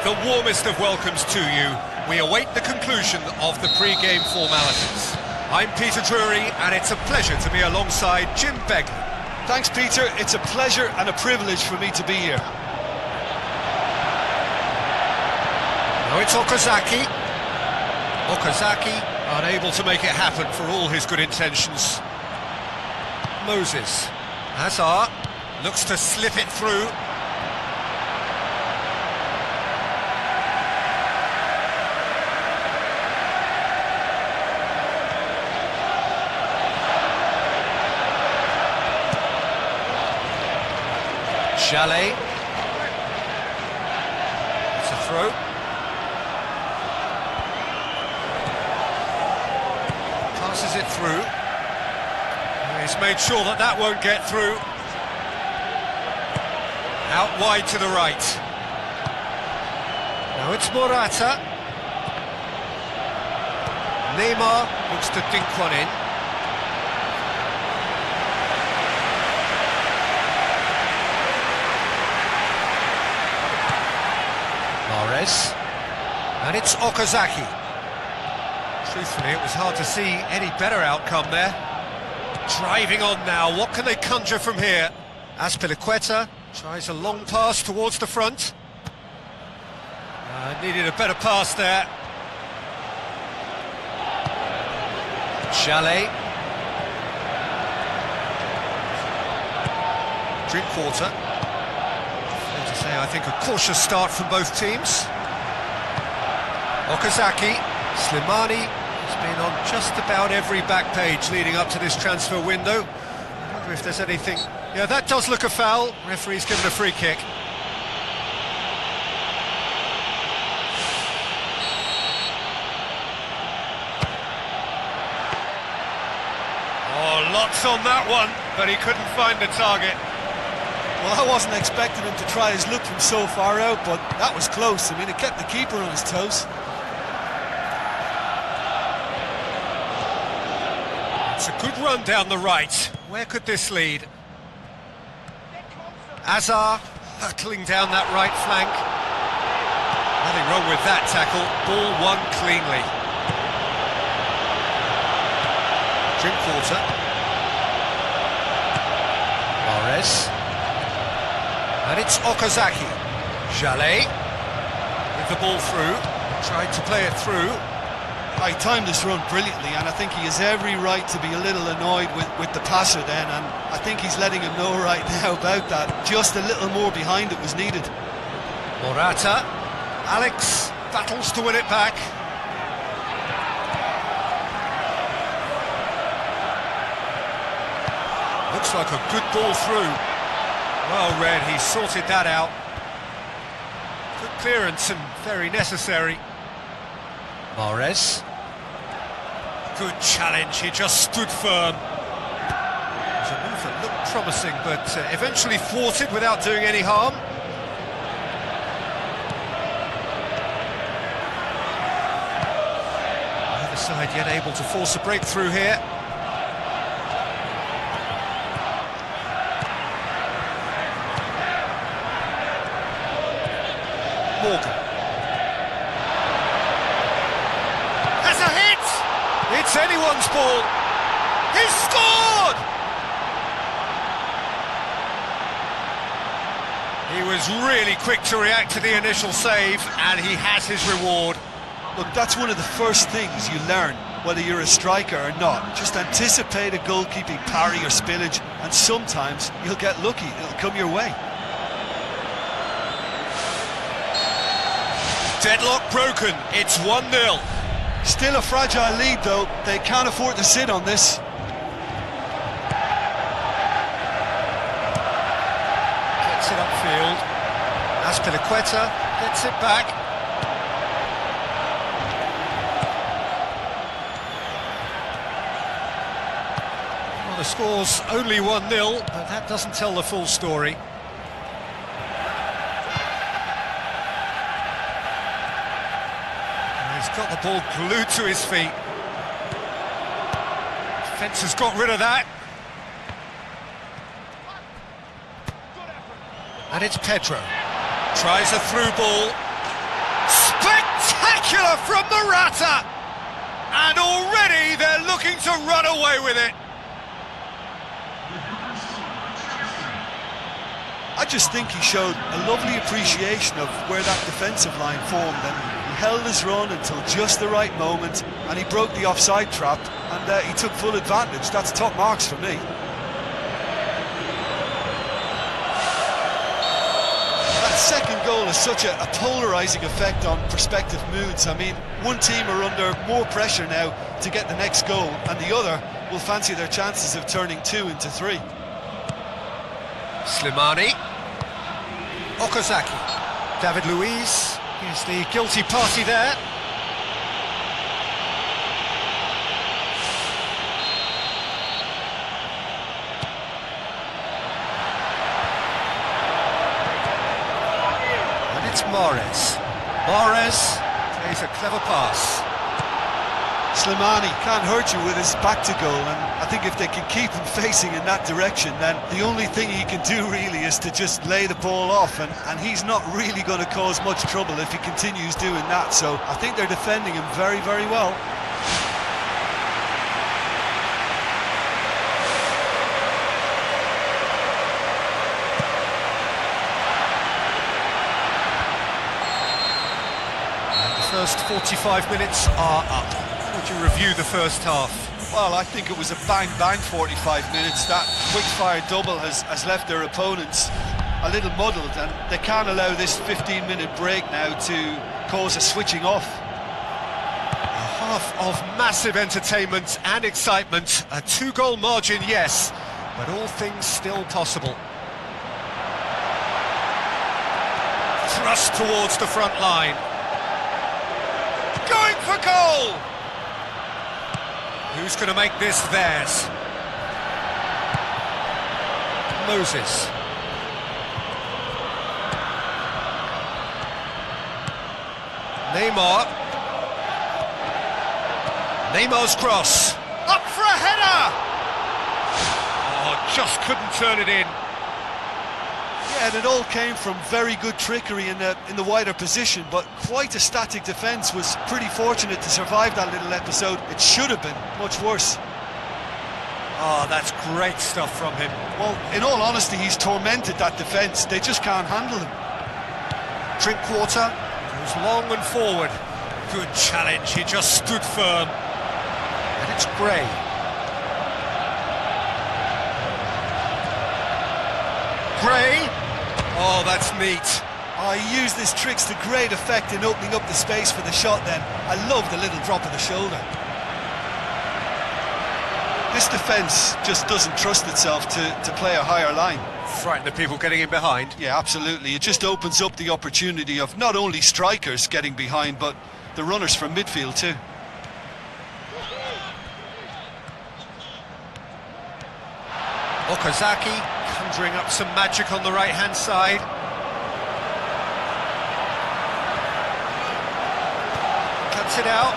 The warmest of welcomes to you. We await the conclusion of the pre-game formalities. I'm Peter Drury, and it's a pleasure to be alongside Jim Begley. Thanks, Peter. It's a pleasure and a privilege for me to be here. Now it's Okazaki. Okazaki unable to make it happen for all his good intentions. Moses. Hazard looks to slip it through. Chalet. It's a throw. Passes it through. He's made sure that that won't get through. Out wide to the right. Now it's Morata. Neymar looks to dink one in. Mahrez. And it's Okazaki. Truthfully, it was hard to see any better outcome there. Driving on now, what can they conjure from here? Azpilicueta tries a long pass towards the front. Needed a better pass there. Chalet. Drinkwater. Fair to say, I think a cautious start from both teams. Okazaki. Slimani has been on just about every back page leading up to this transfer window. I wonder if there's anything... Yeah, that does look a foul. Referee's given a free kick. Oh, lots on that one, but he couldn't find the target. Well, I wasn't expecting him to try his luck from so far out, but that was close. I mean, it kept the keeper on his toes. It's a good run down the right. Where could this lead? Hazard hurtling down that right flank. Nothing wrong with that tackle. Ball won cleanly. Drinkwater. Mahrez. And it's Okazaki. Chalet with the ball through. Tried to play it through. He timed this run brilliantly, and I think he has every right to be a little annoyed with the passer then, and I think he's letting him know right now about that. Just a little more behind it was needed. Morata. Alex battles to win it back. Looks like a good ball through. Well read, he sorted that out. Good clearance and very necessary. Mahrez. Good challenge, he just stood firm. It was a move that looked promising, but eventually thwarted without doing any harm. Either side yet able to force a breakthrough here. Morgan. It's anyone's ball. He's scored! He was really quick to react to the initial save, and he has his reward. Look, that's one of the first things you learn, whether you're a striker or not. Just anticipate a goalkeeping parry or spillage, and sometimes you'll get lucky. It'll come your way. Deadlock broken. It's 1-0. Still a fragile lead, though. They can't afford to sit on this. Gets it upfield. Azpilicueta gets it back. Well, the score's only 1-0, but that doesn't tell the full story. He's got the ball glued to his feet. Defence has got rid of that. And it's Pedro. Tries a through ball. Spectacular from Morata! And already they're looking to run away with it. I just think he showed a lovely appreciation of where that defensive line formed, and he held his run until just the right moment, and he broke the offside trap, and he took full advantage. That's top marks for me. That second goal has such a polarising effect on prospective moods. I mean, one team are under more pressure now to get the next goal, and the other will fancy their chances of turning 2 into 3. Slimani. Okazaki. David Luiz. He's the guilty party there. And it's Mahrez. Mahrez plays a clever pass. Slimani can't hurt you with his back to goal, and I think if they can keep him facing in that direction, then the only thing he can do really is to just lay the ball off, and he's not really going to cause much trouble if he continues doing that. So I think they're defending him very, very well. And the first 45 minutes are up. Would you review the first half? Well, I think it was a bang-bang 45 minutes. That quick-fire double has left their opponents a little muddled, and they can't allow this 15-minute break now to cause a switching off. A half of massive entertainment and excitement. A 2-goal margin, yes, but all things still possible. Thrust towards the front line. Going for goal! Who's going to make this theirs? Moses. Neymar. Neymar's cross. Up for a header! Oh, just couldn't turn it in. Yeah, and it all came from very good trickery in the wider position, but quite a static defence. Was pretty fortunate to survive that little episode. It should have been much worse. Oh, that's great stuff from him. Well, in all honesty, he's tormented that defence. They just can't handle him. Drinkwater goes long and forward. Good challenge, he just stood firm. And it's Gray. Gray. Oh, that's neat. Oh, he used his tricks to great effect in opening up the space for the shot then. I love the little drop of the shoulder. This defence just doesn't trust itself to play a higher line. Frighten the people getting in behind. Yeah, absolutely. It just opens up the opportunity of not only strikers getting behind, but the runners from midfield too. Okazaki conjuring up some magic on the right-hand side. Cuts it out.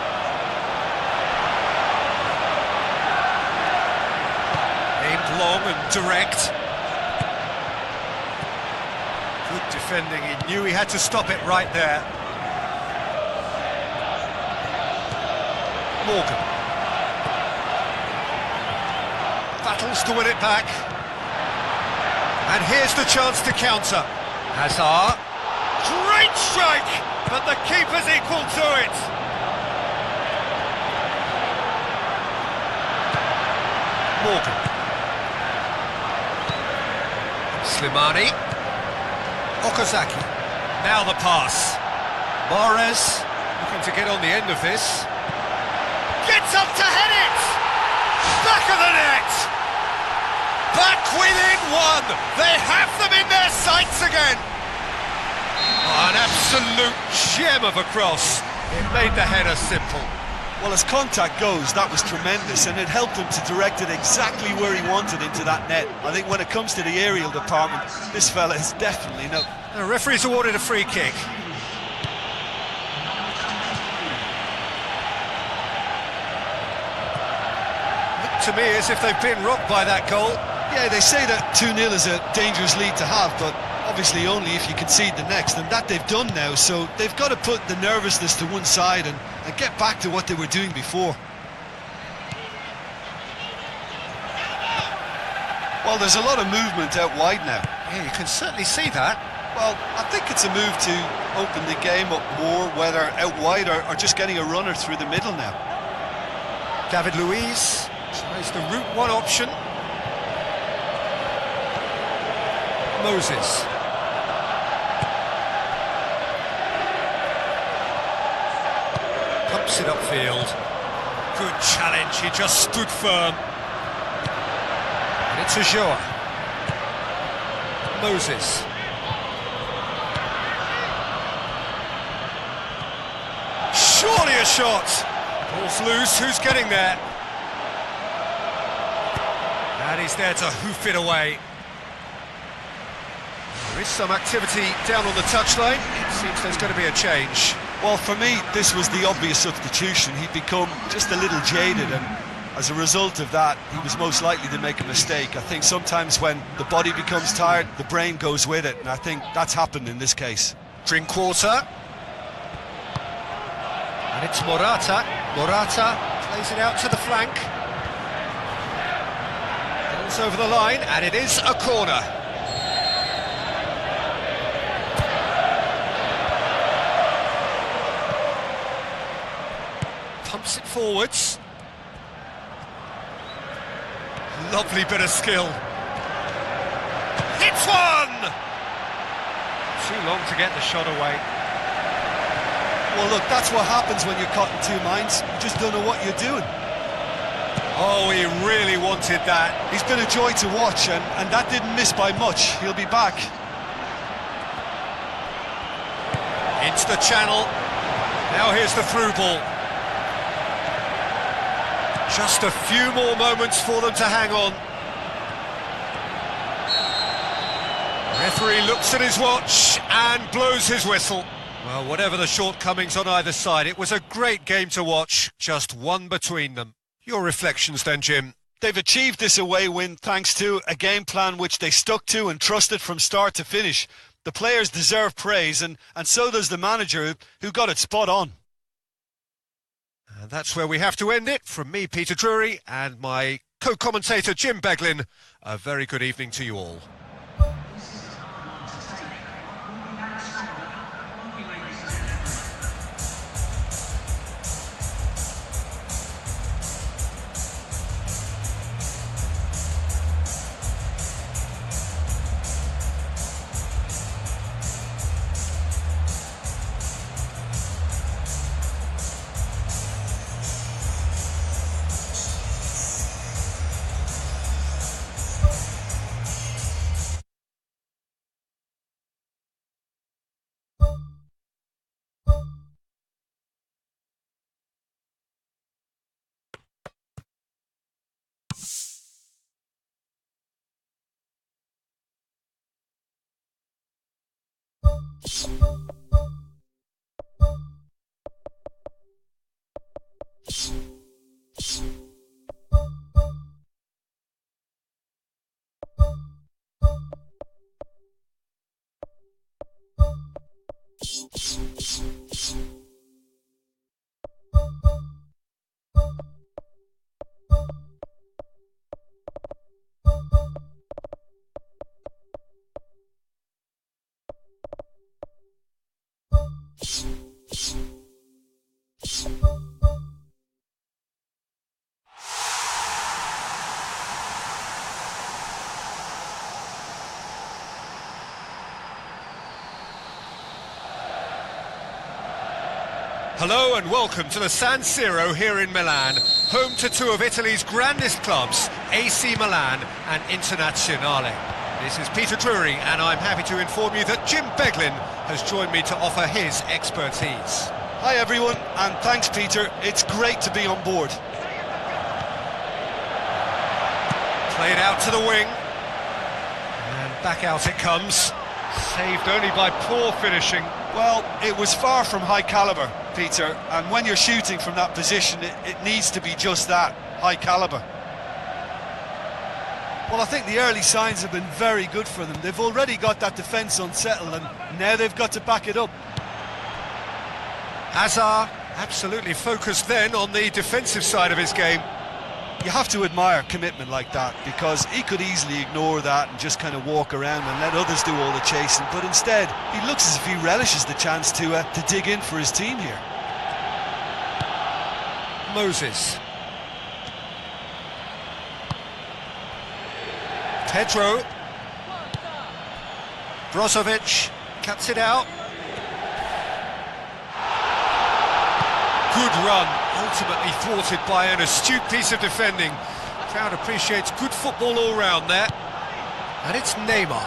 Aimed long and direct. Good defending, he knew he had to stop it right there. Morgan. Battles to win it back. And here's the chance to counter. Hazard. Great strike, but the keeper's equal to it. Morgan. Slimani. Okazaki. Now the pass. Mahrez looking to get on the end of this. Gets up to head it! Back of the net! Back within one! They have them in their sights again! Oh, an absolute gem of a cross. It made the header simple. Well, as contact goes, that was tremendous, and it helped him to direct it exactly where he wanted into that net. I think when it comes to the aerial department, this fella is definitely no... The referee's awarded a free kick. Looked to me as if they've been rocked by that goal. Yeah, they say that 2-0 is a dangerous lead to have, but obviously only if you concede the next, and that they've done now, so they've got to put the nervousness to one side and get back to what they were doing before. Well, there's a lot of movement out wide now. Yeah, you can certainly see that. Well, I think it's a move to open the game up more, whether out wide or just getting a runner through the middle now. David Luiz tries the route one option. Moses. Pumps it upfield. Good challenge, he just stood firm. And it's Ulloa. Moses. Surely a shot! Ball's loose, who's getting there? And he's there to hoof it away. There is some activity down on the touchline. It seems there's going to be a change. Well, for me, this was the obvious substitution. He'd become just a little jaded, and as a result of that, he was most likely to make a mistake. I think sometimes when the body becomes tired, the brain goes with it, and I think that's happened in this case. Drinkwater. And it's Morata. Morata plays it out to the flank. Goes over the line, and it is a corner. Pumps it forwards. Lovely bit of skill. Hits one! Too long to get the shot away. Well, look, that's what happens when you're caught in two minds. You just don't know what you're doing. Oh, he really wanted that. He's been a joy to watch, and that didn't miss by much. He'll be back. Into the channel. Now here's the through ball. Just a few more moments for them to hang on. Referee looks at his watch and blows his whistle. Well, whatever the shortcomings on either side, it was a great game to watch, just one between them. Your reflections then, Jim? They've achieved this away win thanks to a game plan which they stuck to and trusted from start to finish. The players deserve praise, and so does the manager, who got it spot on. And that's where we have to end it. From me, Peter Drury, and my co-commentator, Jim Beglin, a very good evening to you all. Hello and welcome to the San Siro here in Milan, home to two of Italy's grandest clubs, AC Milan and Internazionale. This is Peter Drury, and I'm happy to inform you that Jim Beglin has joined me to offer his expertise. Hi everyone, and thanks Peter, it's great to be on board. Played out to the wing, and back out it comes. Saved only by poor finishing. Well, it was far from high calibre, Peter, and when you're shooting from that position, it needs to be just that, high calibre. Well, I think the early signs have been very good for them. They've already got that defence unsettled, and now they've got to back it up. Hazard absolutely focused then on the defensive side of his game. You have to admire commitment like that, because he could easily ignore that and just kind of walk around and let others do all the chasing, but instead he looks as if he relishes the chance to dig in for his team here. Moses. Pedro. Brozovic cuts it out. Good run, ultimately thwarted by an astute piece of defending. Crowd appreciates good football all round there. And it's Neymar.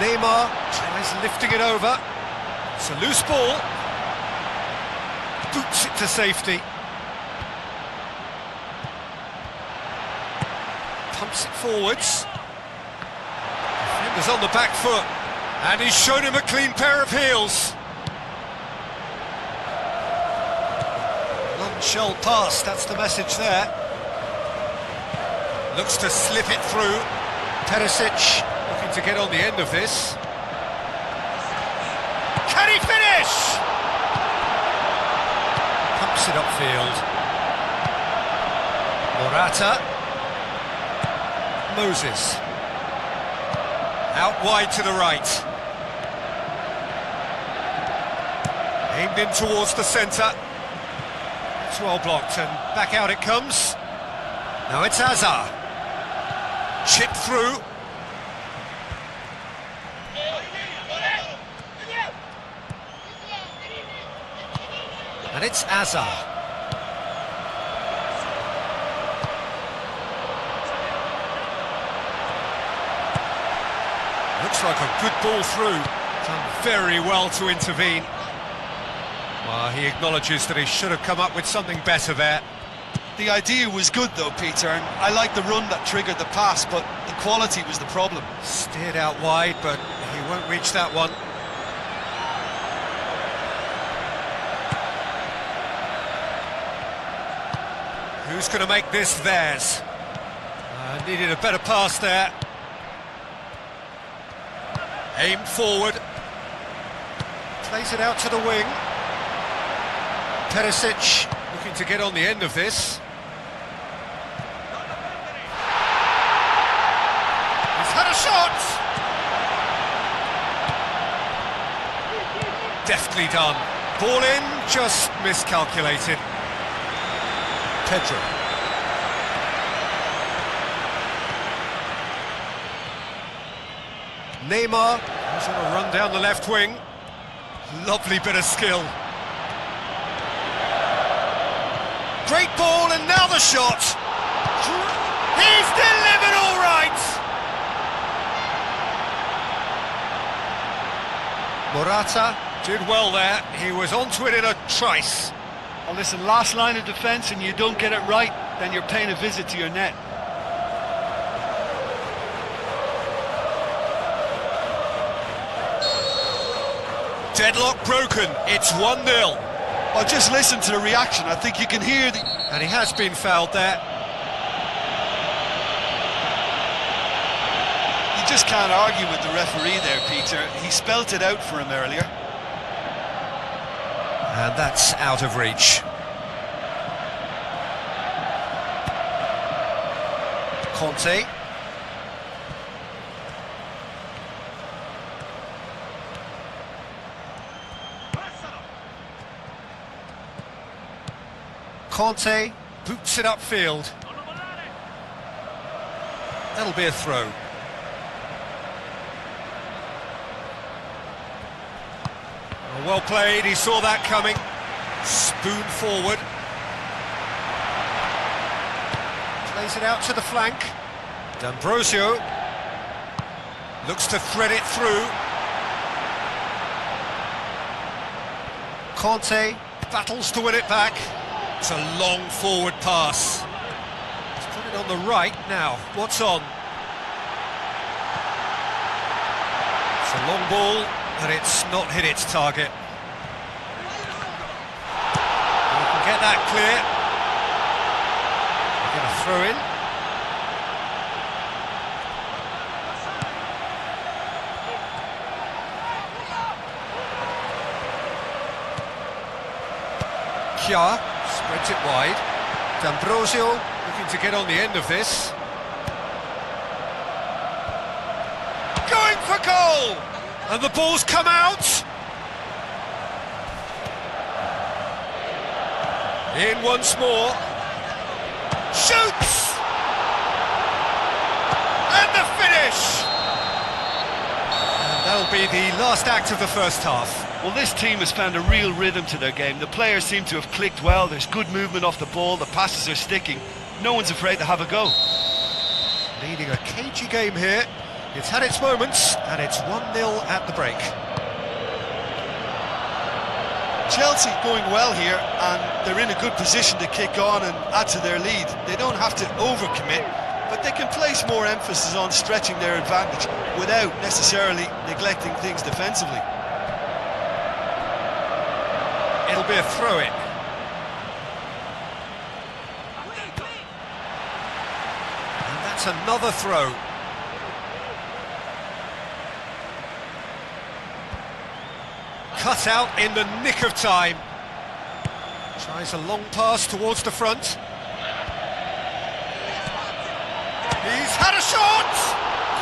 Neymar tries lifting it over. It's a loose ball. Boots it to safety. Pumps it forwards. Defender's on the back foot. And he's shown him a clean pair of heels. Shell pass, that's the message there. Looks to slip it through. Perisic looking to get on the end of this. Can he finish? Pumps it upfield. Morata. Moses. Out wide to the right. Aimed in towards the centre. It's well blocked, and back out it comes. Now it's Hazard. Chipped through. And it's Hazard. Looks like a good ball through. Done very well to intervene. Well, he acknowledges that he should have come up with something better there. The idea was good though, Peter, and I like the run that triggered the pass, but the quality was the problem. Steered out wide, but he won't reach that one. Who's going to make this theirs? Needed a better pass there. Aimed forward. Plays it out to the wing. Perisic looking to get on the end of this. He's had a shot! Deftly done. Ball in, just miscalculated. Pedro. Neymar, he's on a run down the left wing. Lovely bit of skill. Great ball, and now the shot. He's delivered all right. Morata did well there. He was onto it in a trice. Well, listen, last line of defence, and you don't get it right, then you're paying a visit to your net. Deadlock broken. It's 1-0. Oh, just listen to the reaction. I think you can hear the... And he has been fouled there. You just can't argue with the referee there, Peter. He spelt it out for him earlier. And that's out of reach. Conte. Conte boots it upfield. That'll be a throw. Well played, he saw that coming. Spoon forward. Plays it out to the flank. D'Ambrosio looks to thread it through. Conte battles to win it back. It's a long forward pass. He's put it on the right now. What's on? It's a long ball, but it's not hit its target. We can get that clear. We're going to throw in. Pia spreads it wide. D'Ambrosio looking to get on the end of this. Going for goal! And the ball's come out! In once more. Shoots! And the finish! And that'll be the last act of the first half. Well, this team has found a real rhythm to their game. The players seem to have clicked well. There's good movement off the ball. The passes are sticking. No one's afraid to have a go. Leading a cagey game here. It's had its moments, and it's 1-0 at the break. Chelsea going well here, and they're in a good position to kick on and add to their lead. They don't have to overcommit, but they can place more emphasis on stretching their advantage without necessarily neglecting things defensively. It'll be a throw-in. And that's another throw. Cut out in the nick of time. Tries a long pass towards the front. He's had a shot!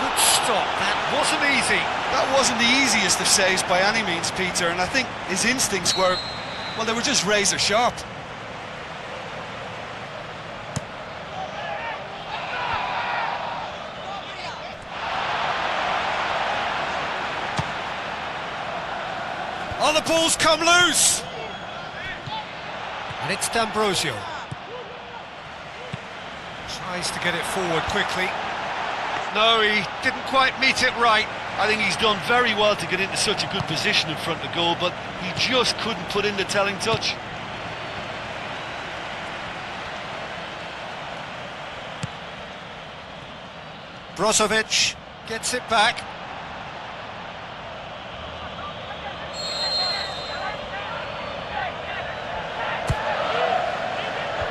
Good stop, that wasn't easy. That wasn't the easiest of saves by any means, Peter, and I think his instincts were, well, they were just razor sharp. Oh, the ball's come loose! And it's D'Ambrosio. Tries to get it forward quickly. No, he didn't quite meet it right. I think he's done very well to get into such a good position in front of goal, but he just couldn't put in the telling touch. Brozovic gets it back.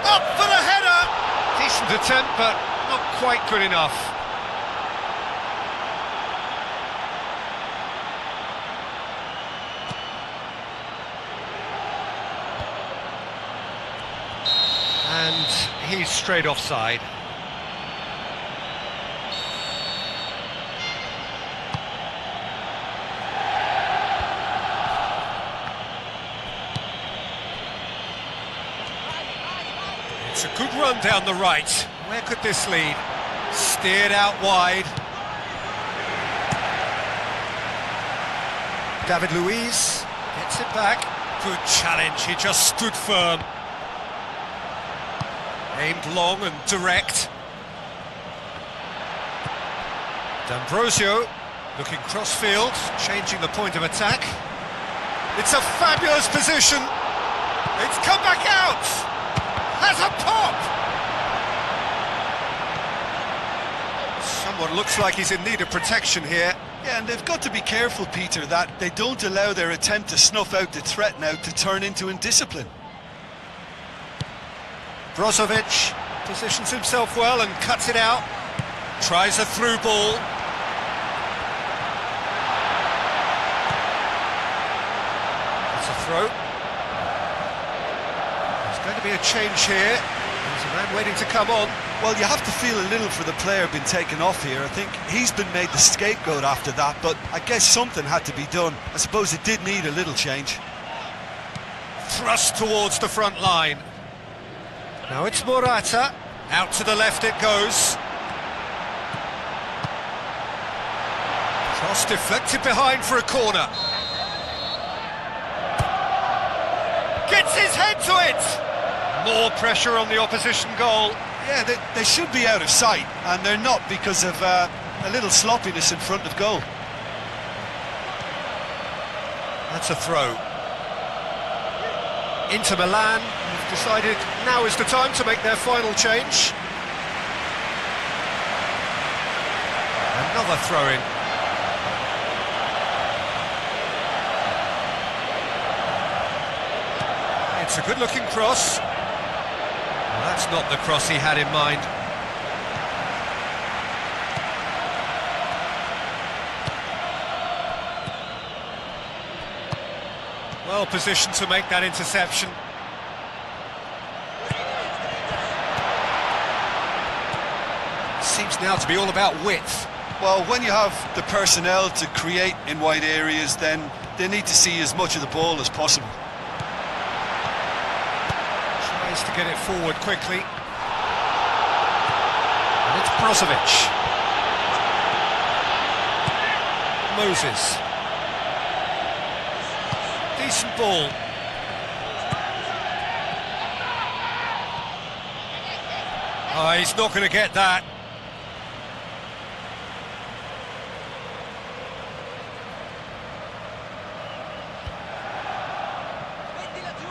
Up for the header! Decent attempt, but not quite good enough. And he's straight offside. It's a good run down the right. Where could this lead? Steered out wide. David Luiz gets it back. Good challenge, he just stood firm. Aimed long and direct. D'Ambrosio looking cross-field, changing the point of attack. It's a fabulous position. It's come back out. Has a pop! Someone looks like he's in need of protection here. Yeah, and they've got to be careful, Peter, that they don't allow their attempt to snuff out the threat now to turn into indiscipline. Brozovic positions himself well and cuts it out. Tries a through ball. It's a throw. There's going to be a change here. There's a man waiting to come on. Well, you have to feel a little for the player being taken off here. I think he's been made the scapegoat after that, but I guess something had to be done. I suppose it did need a little change. Thrust towards the front line. Now it's Morata. Out to the left it goes. Cross deflected behind for a corner. Gets his head to it! More pressure on the opposition goal. Yeah, they should be out of sight, and they're not because of a little sloppiness in front of goal. That's a throw. Inter Milan have decided now is the time to make their final change. Another throw-in. It's a good-looking cross. Well, that's not the cross he had in mind. Well positioned to make that interception. seems now to be all about width. Well, when you have the personnel to create in wide areas, then they need to see as much of the ball as possible. Tries to get it forward quickly. And it's Brozovic. Moses. Decent ball. Oh, he's not going to get that.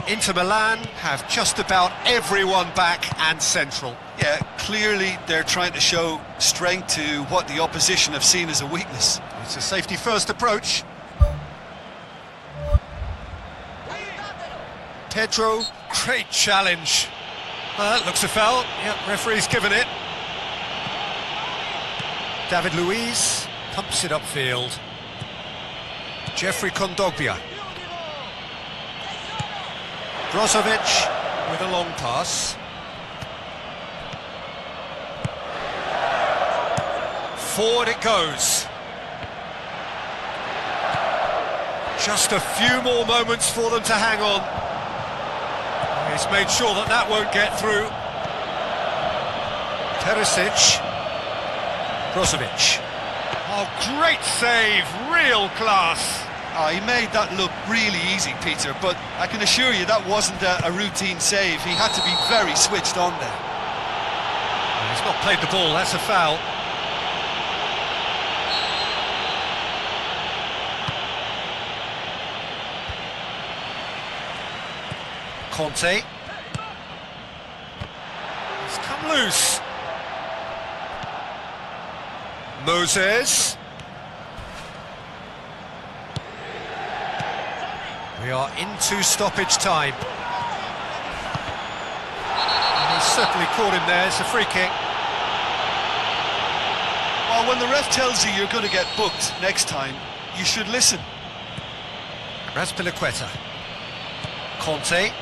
Inter Milan have just about everyone back and central. Yeah, clearly they're trying to show strength to what the opposition have seen as a weakness. It's a safety-first approach. Pedro, great challenge. That looks a foul. Yep, referee's given it. David Luiz pumps it upfield. Jeffrey Kondogbia. Brozovic with a long pass. Forward it goes. Just a few more moments for them to hang on. He's made sure that that won't get through. Perisic. Brozovic. Oh, great save, real class. Oh, he made that look really easy, Peter, but I can assure you that wasn't a routine save. He had to be very switched on there. He's not played the ball, that's a foul. Conte. He's come loose. Moses. We are into stoppage time. And he's certainly caught him there, it's a free kick. Well, when the ref tells you you're going to get booked next time, you should listen. Azpilicueta. Conte.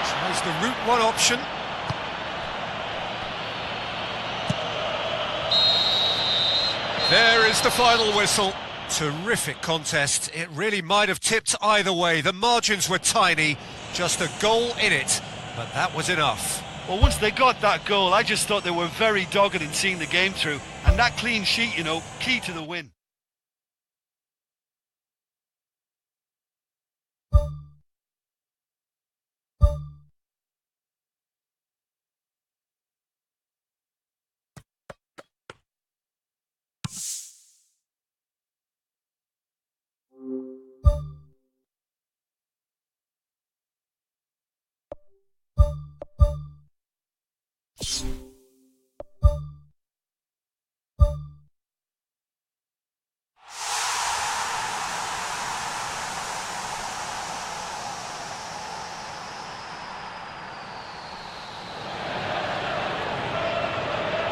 Tries the route one option. There is the final whistle. Terrific contest. It really might have tipped either way. The margins were tiny, just a goal in it, but that was enough. Well, once they got that goal, I just thought they were very dogged in seeing the game through. And that clean sheet, you know, key to the win.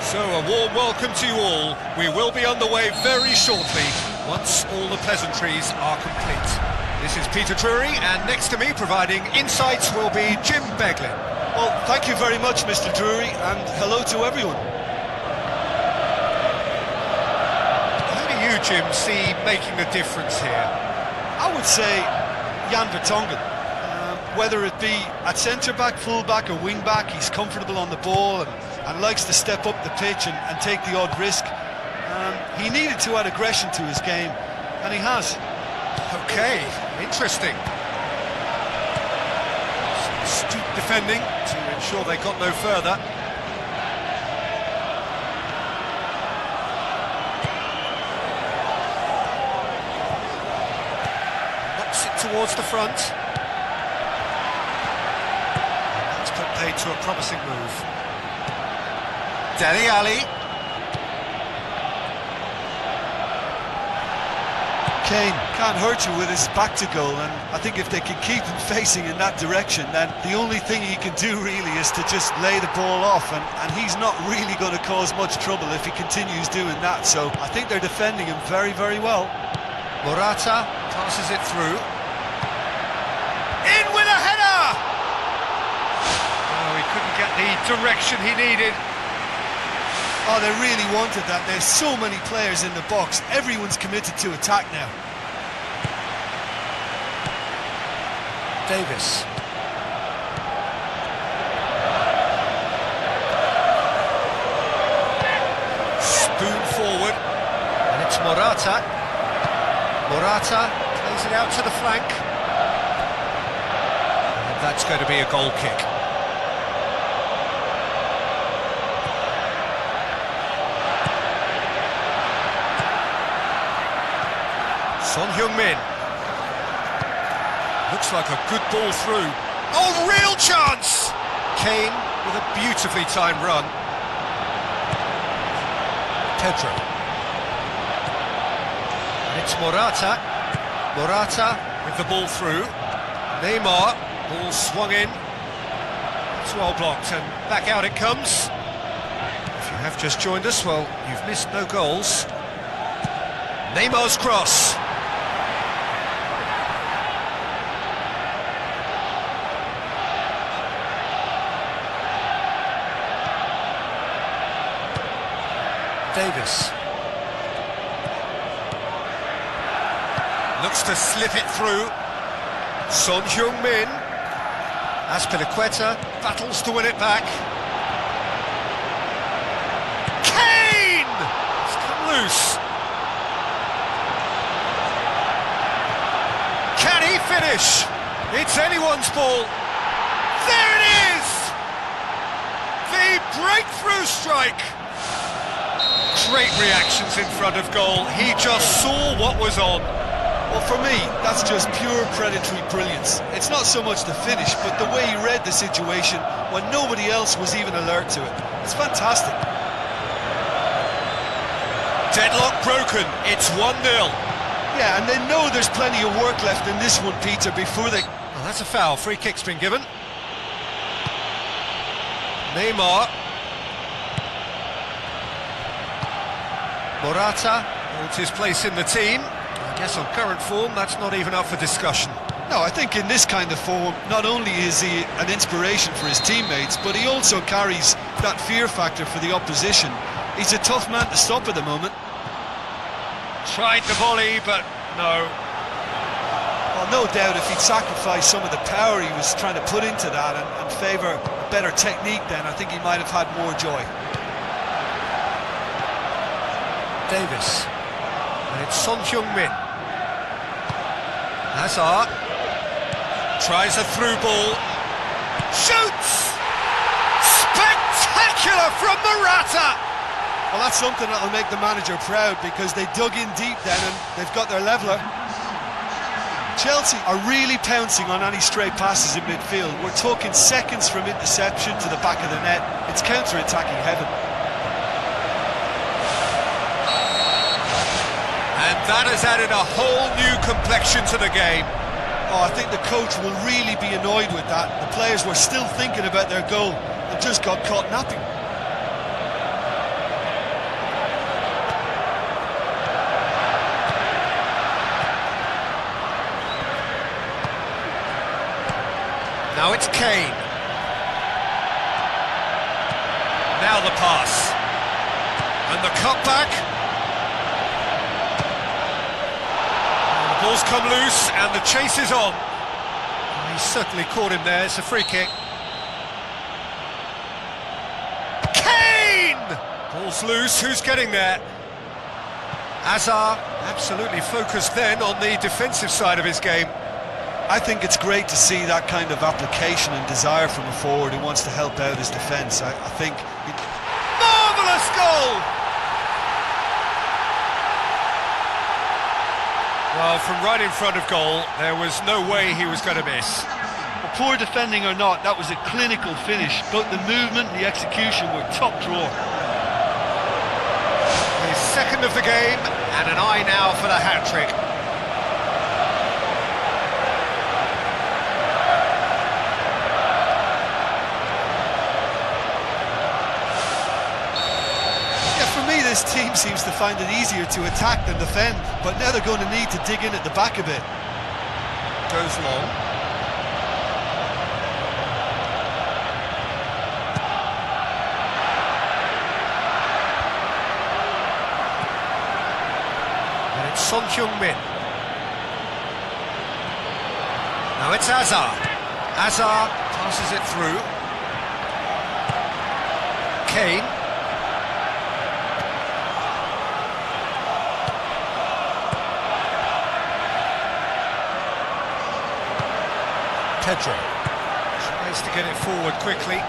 So a warm welcome to you all. We will be underway very shortly, once all the pleasantries are complete. This is Peter Drury, and next to me providing insights will be Jim Beglin. Well, thank you very much, Mr. Drury, and hello to everyone. Who do you, Jim, see making the difference here? I would say Jan Vertonghen. Whether it be at centre-back, full-back or wing-back, he's comfortable on the ball and likes to step up the pitch and take the odd risk. He needed to add aggression to his game, and he has. Okay, interesting. Some astute defending to ensure they got no further. Knocks it towards the front. And that's put paid to a promising move. Dele Alli. Kane can't hurt you with his back to goal, and I think if they can keep him facing in that direction, then the only thing he can do really is to just lay the ball off, and he's not really going to cause much trouble if he continues doing that. So I think they're defending him very, very well. Morata passes it through. In with a header! the direction he needed. Oh, they really wanted that. There's so many players in the box. Everyone's committed to attack now. Davis. Spoon forward, and it's Morata. Morata plays it out to the flank. And that's going to be a goal kick. Son Heung-min. Looks like a good ball through. Oh, real chance! Kane with a beautifully timed run. Pedro. And it's Morata. Morata with the ball through. Neymar, ball swung in. It's well blocked and back out it comes. If you have just joined us, well, you've missed no goals. Neymar's cross. Davis looks to slip it through. Son Heung-min. Azpilicueta battles to win it back. Kane! It's come loose. Can he finish? It's anyone's ball. There it is! The breakthrough strike. Great reactions in front of goal. He just saw what was on. Well, for me, that's just pure predatory brilliance. It's not so much the finish, but the way he read the situation when nobody else was even alert to it. It's fantastic. Deadlock broken. It's 1-0. Yeah, and they know there's plenty of work left in this one, Peter, before they... Well, that's a foul. Free kick's been given. Neymar. Morata holds his place in the team. I guess on current form, that's not even up for discussion. No, I think in this kind of form, not only is he an inspiration for his teammates, but he also carries that fear factor for the opposition. He's a tough man to stop at the moment. Tried the volley, but no. Well, no doubt if he'd sacrificed some of the power he was trying to put into that and favour a better technique, then I think he might have had more joy. Davis. And it's Son Heung-min. Hazard tries a through ball. Shoots! Spectacular from Morata! Well, that's something that'll make the manager proud, because they dug in deep then and they've got their leveller. Chelsea are really pouncing on any stray passes in midfield. We're talking seconds from interception to the back of the net. It's counter-attacking heaven. And that has added a whole new complexion to the game. Oh, I think the coach will really be annoyed with that. The players were still thinking about their goal and just got caught napping. Now it's Kane. Now the pass. And the cutback. Ball's come loose and the chase is on. He certainly caught him there. It's a free kick. Kane! Ball's loose. Who's getting there? Hazard absolutely focused then on the defensive side of his game. I think it's great to see that kind of application and desire from a forward who wants to help out his defence. I think... Marvellous goal! Well, from right in front of goal, there was no way he was going to miss. Well, poor defending or not, that was a clinical finish. Both the movement and the execution were top drawer. His second of the game, and an eye now for the hat-trick. This team seems to find it easier to attack than defend, but now they're going to need to dig in at the back a bit. Goes long. Son Heung-min. Now it's Hazard. Hazard passes it through. Kane. Pedro tries to get it forward quickly.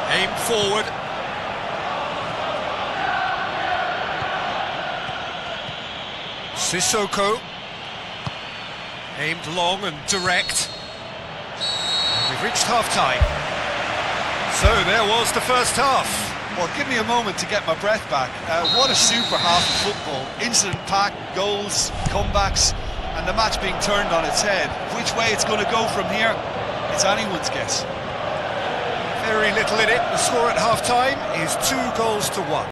Aim forward. Sissoko. Aimed long and direct. We've reached half-time. So there was the first half. Well, give me a moment to get my breath back. What a super half of football. Incident-packed, goals, comebacks, and the match being turned on its head. Which way it's going to go from here, it's anyone's guess. Very little in it. The score at half-time is 2-1.